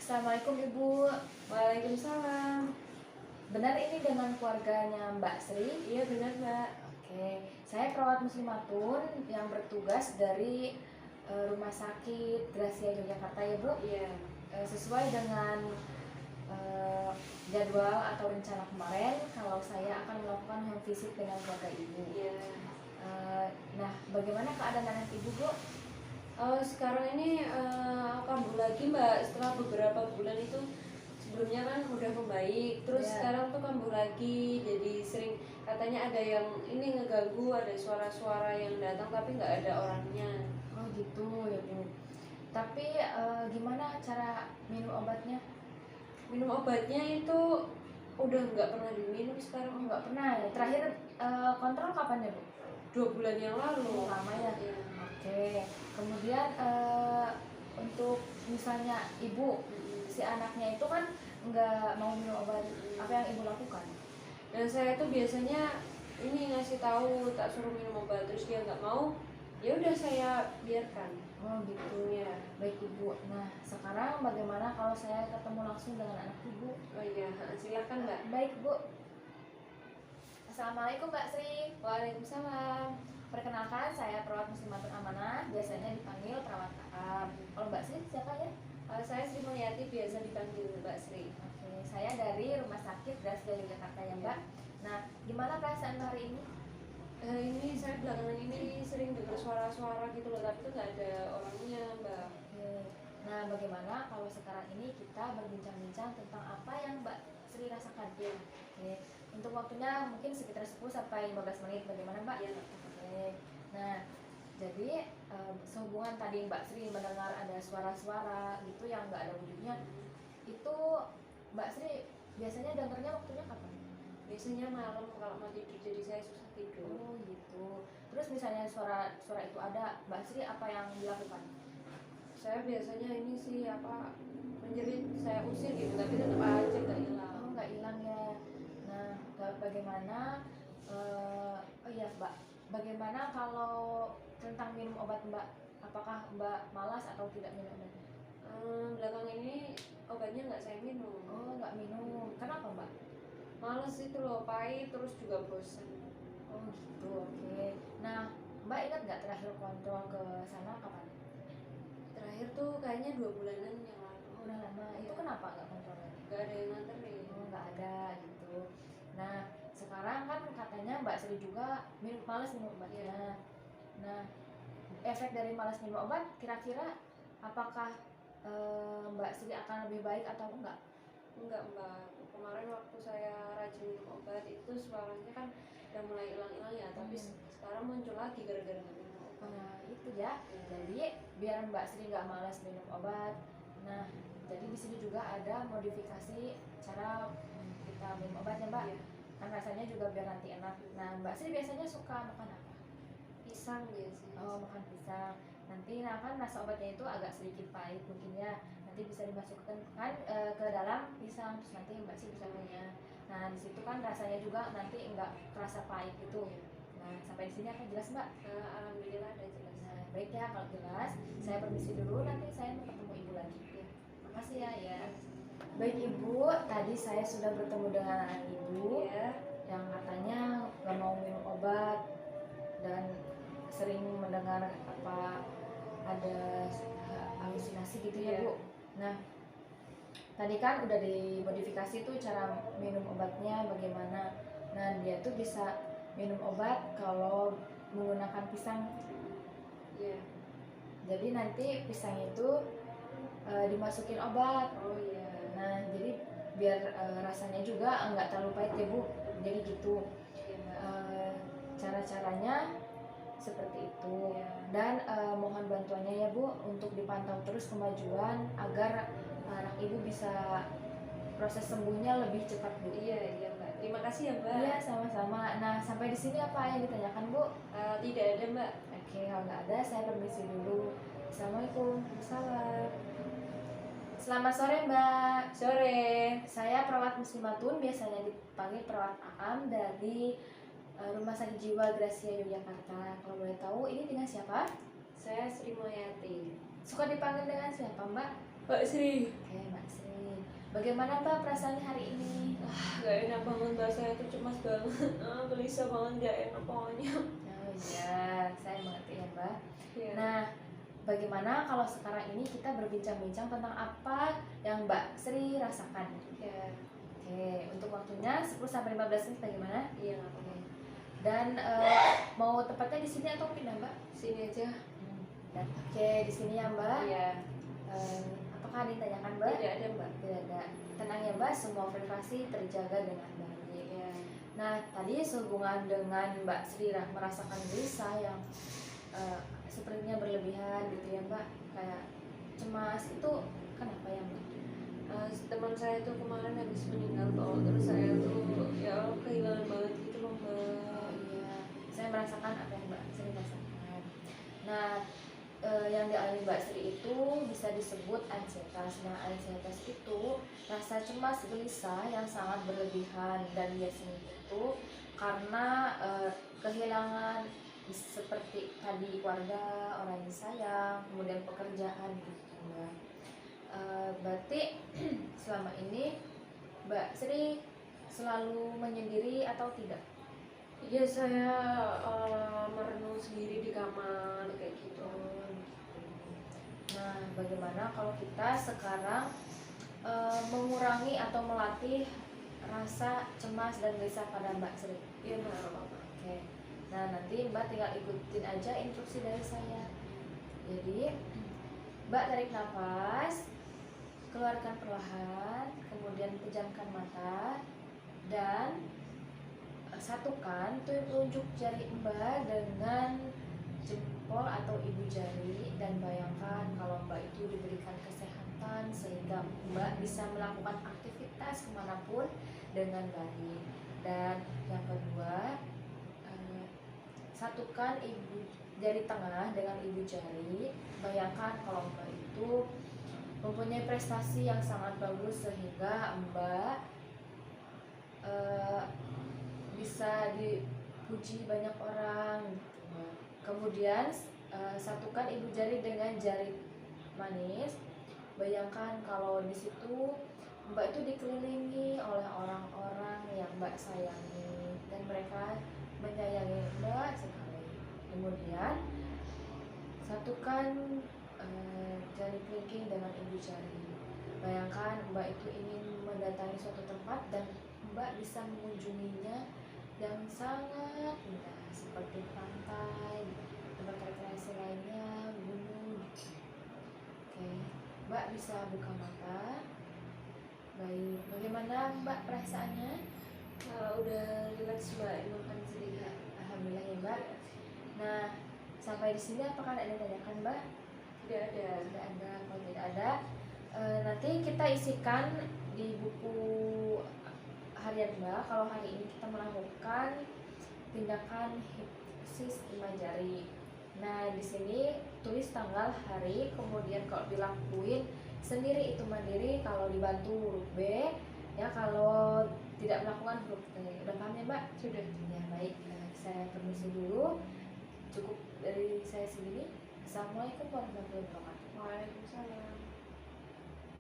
Assalamualaikum Ibu. Waalaikumsalam. Benar ini dengan keluarganya Mbak Sri? Iya benar Mbak. Oke, saya perawat muslimatun yang bertugas dari Rumah Sakit Gracia Yogyakarta ya Bu. Iya. Sesuai dengan jadwal atau rencana kemarin, kalau saya akan melakukan home visit dengan keluarga Ibu. Iya. Nah, bagaimana keadaan anak Ibu Bu? Sekarang ini kambuh lagi Mbak. Setelah beberapa bulan itu sebelumnya kan udah membaik, terus Iya. sekarang tuh kambuh lagi. Jadi sering katanya ada yang ini ngeganggu, ada suara-suara yang datang tapi nggak ada orangnya. Oh gitu ya Bu. Tapi gimana cara minum obatnya? Minum obatnya itu udah nggak pernah diminum sekarang. Nggak pernah ya. Terakhir kontrol kapan ya Bu? 2 bulan yang lalu. Lama ya. Iya. Oke. Kemudian untuk misalnya ibu si anaknya itu kan nggak mau minum obat, apa yang ibu lakukan? Dan saya tuh biasanya ini ngasih tahu, tak suruh minum obat, terus dia nggak mau, ya udah saya biarkan. Oh gitu. Ya. Baik Ibu. Nah sekarang bagaimana kalau saya ketemu langsung dengan anak Ibu? Oh iya, silakan Mbak. Baik Bu. Assalamualaikum Mbak Sri. Waalaikumsalam. Perkenalkan, saya perawat muslimatun amanah, biasanya dipanggil perawat AM. Kalau Mbak Sri siapa ya? Saya Sri Mulyati, biasa dipanggil Mbak Sri. Oke, saya dari Rumah Sakit Gracia Yogyakarta ya Mbak. Nah, gimana perasaan hari ini? Ini saya belakangan ini sering dengar suara-suara gitu loh, tapi tuh nggak ada orangnya Mbak. Oke. Nah, bagaimana kalau sekarang ini kita berbincang-bincang tentang apa yang Mbak Sri rasakan? Ya. Oke. Untuk waktunya mungkin sekitar 10 sampai 15 menit. Bagaimana Mbak? Ya. Oke. Nah, jadi sehubungan tadi Mbak Sri mendengar ada suara-suara gitu yang nggak ada wujudnya, itu Mbak Sri biasanya dengarnya waktunya kapan? Biasanya malam kalau mau tidur, jadi saya susah tidur. Oh gitu. Terus misalnya suara itu ada, Mbak Sri apa yang dilakukan? Saya biasanya ini sih menjerit, saya usir gitu, tapi tetap aja nggak hilang. Oh nggak hilang ya. Nah, bagaimana? Oh iya Mbak, bagaimana kalau tentang minum obat Mbak? Apakah Mbak malas atau tidak minum obatnya? Belakangan ini obatnya nggak saya minum. Oh nggak minum. Kenapa Mbak? Males itu loh, pahit, terus juga bosan. Oh gitu, oke. Nah, Mbak ingat nggak terakhir kontrol ke sana kapan? Terakhir tuh kayaknya 2 bulanan yang lalu. Oh, udah lama. Itu Iya. kenapa nggak kontrol lagi? Gak ada yang nganterin. Oh, nggak ada gitu. Nah, sekarang kan katanya Mbak Sri juga malas minum obatnya. Iya. Nah, efek dari malas minum obat kira-kira apakah Mbak Sri akan lebih baik atau enggak? Enggak Mbak, kemarin waktu saya rajin minum obat itu suaranya kan udah mulai hilang-hilang ya, tapi sekarang muncul lagi gara-gara nggak minum obat. Nah, itu ya. Iya. Jadi biar Mbak Sri nggak malas minum obat. Nah, jadi di sini juga ada modifikasi cara kita minum obatnya Mbak. Iya. Kan rasanya juga biar nanti enak. Nah, Mbak Sri biasanya suka makan apa? Pisang biasanya. Oh, makan pisang. Nanti nah kan rasa obatnya itu agak sedikit pahit mungkin ya. Nanti bisa dimasukkan kan ke dalam pisang, terus nanti Mbak Sri bisa punya. Nah, di situ kan rasanya juga nanti enggak terasa pahit gitu. Nah, sampai di sini apa jelas Mbak? Alhamdulillah ada jelas. Nah, baik ya kalau jelas. Saya permisi dulu, nanti saya mau ketemu Ibu lagi. Ya. Makasih ya. Baik Ibu, tadi saya sudah bertemu dengan anak Ibu Iya. yang katanya nggak mau minum obat dan sering mendengar apa ada halusinasi gitu ya Iya. Bu. Nah, tadi kan udah dimodifikasi tuh cara minum obatnya bagaimana. Nah, dia tuh bisa minum obat kalau menggunakan pisang. Iya. Jadi nanti pisang itu dimasukin obat. Oh iya. Nah, jadi biar rasanya juga nggak terlalu pahit ya Bu. Jadi gitu. Iya Mbak. Cara-caranya seperti itu. Iya. Dan mohon bantuannya ya Bu untuk dipantau terus kemajuan agar anak Ibu bisa proses sembuhnya lebih cepat Bu. Iya Mbak. Terima kasih ya Mbak. Iya sama-sama. Nah sampai di sini apa yang ditanyakan Bu? Tidak ada Mbak. Oke, kalau nggak ada saya permisi dulu. Assalamualaikum. Salam. Selamat sore Mbak. Sore. Saya perawat muslimatun, biasanya dipanggil perawat AM dari Rumah Sakit Jiwa Gracia Yogyakarta. Kalau boleh tahu ini dengan siapa? Saya Sri Mulyati. Suka dipanggil dengan siapa Mbak? Mbak Sri. Oke, Mbak Sri. Bagaimana Mbak perasaannya hari ini? Gak enak banget Mbak, saya tuh cemas banget. Gelisah banget, gak enak pokoknya. Oh iya, saya mengerti ya Mbak. Iya. Nah, bagaimana kalau sekarang ini kita berbincang-bincang tentang apa yang Mbak Sri rasakan? Ya. Oke, untuk waktunya 10-15 menit bagaimana? Iya, nggak apa-apa. Dan mau tepatnya di sini atau pindah Mbak? Sini aja. Oke, di sini ya Mbak. Iya. Apakah ada yang ditanyakan Mbak? Tidak ada Mbak. Tidak ada. Tenang ya Mbak, semua privasi terjaga dengan baik. Iya. Nah, tadi sehubungan dengan Mbak Sri merasakan gelisah yang sepertinya berlebihan gitu ya Mbak, kayak cemas, itu kenapa ya Mbak? Teman saya tuh kemarin habis meninggal Mbak, terus saya tuh ya kehilangan banget gitu loh Mbak. Oh iya, saya merasakan apa yang Mbak Sri rasakan. Nah, yang dialami Mbak Sri itu bisa disebut ansietas. Nah, ansietas itu rasa cemas gelisah yang sangat berlebihan, dan biasanya itu karena kehilangan seperti tadi keluarga, orang yang disayang, kemudian pekerjaan gitu Mbak. Berarti selama ini Mbak Sri selalu menyendiri atau tidak? Iya, saya merenung sendiri di kamar kayak gitu. Nah, bagaimana kalau kita sekarang mengurangi atau melatih rasa cemas dan gelisah pada Mbak Sri? Iya nggak apa-apa. Oke. Nah, nanti Mbak tinggal ikutin aja instruksi dari saya. Jadi, Mbak tarik nafas, keluarkan perlahan, kemudian pejamkan mata, dan satukan telunjuk jari Mbak dengan jempol atau ibu jari, dan bayangkan kalau Mbak itu diberikan kesehatan sehingga Mbak bisa melakukan aktivitas kemanapun dengan baik. Dan yang kedua, satukan ibu jari tengah dengan ibu jari. Bayangkan kalau Mbak itu mempunyai prestasi yang sangat bagus sehingga Mbak bisa dipuji banyak orang gitu. Kemudian satukan ibu jari dengan jari manis. Bayangkan kalau di situ Mbak itu dikelilingi oleh orang-orang yang Mbak sayangi, dan mereka menyayangi Mbak sekali. Kemudian satukan jari kelingking dengan ibu jari. Bayangkan Mbak itu ingin mendatangi suatu tempat dan Mbak bisa mengunjunginya yang sangat indah, seperti pantai, tempat rekreasi lainnya, gunung. Oke, Mbak bisa buka mata. Baik, bagaimana Mbak perasaannya? Udah relax Mbak, makan sedikit. Alhamdulillah ya Mbak. Nah, sampai di sini apakah ada yang ditanyakan Mbak? Tidak ada. Tidak ada. Kalau tidak ada, nanti kita isikan di buku harian Mbak. Kalau hari ini kita melakukan tindakan hipnosis 5 jari. Nah, di sini tulis tanggal, hari, kemudian kalau dilakuin sendiri itu mandiri, kalau dibantu huruf B, ya kalau tidak melakukan huruf T. Udah paham ya Mbak? Sudah. Ya baik, saya permisi dulu. Cukup dari saya sendiri. Assalamualaikum warahmatullahi wabarakatuh. Waalaikumsalam.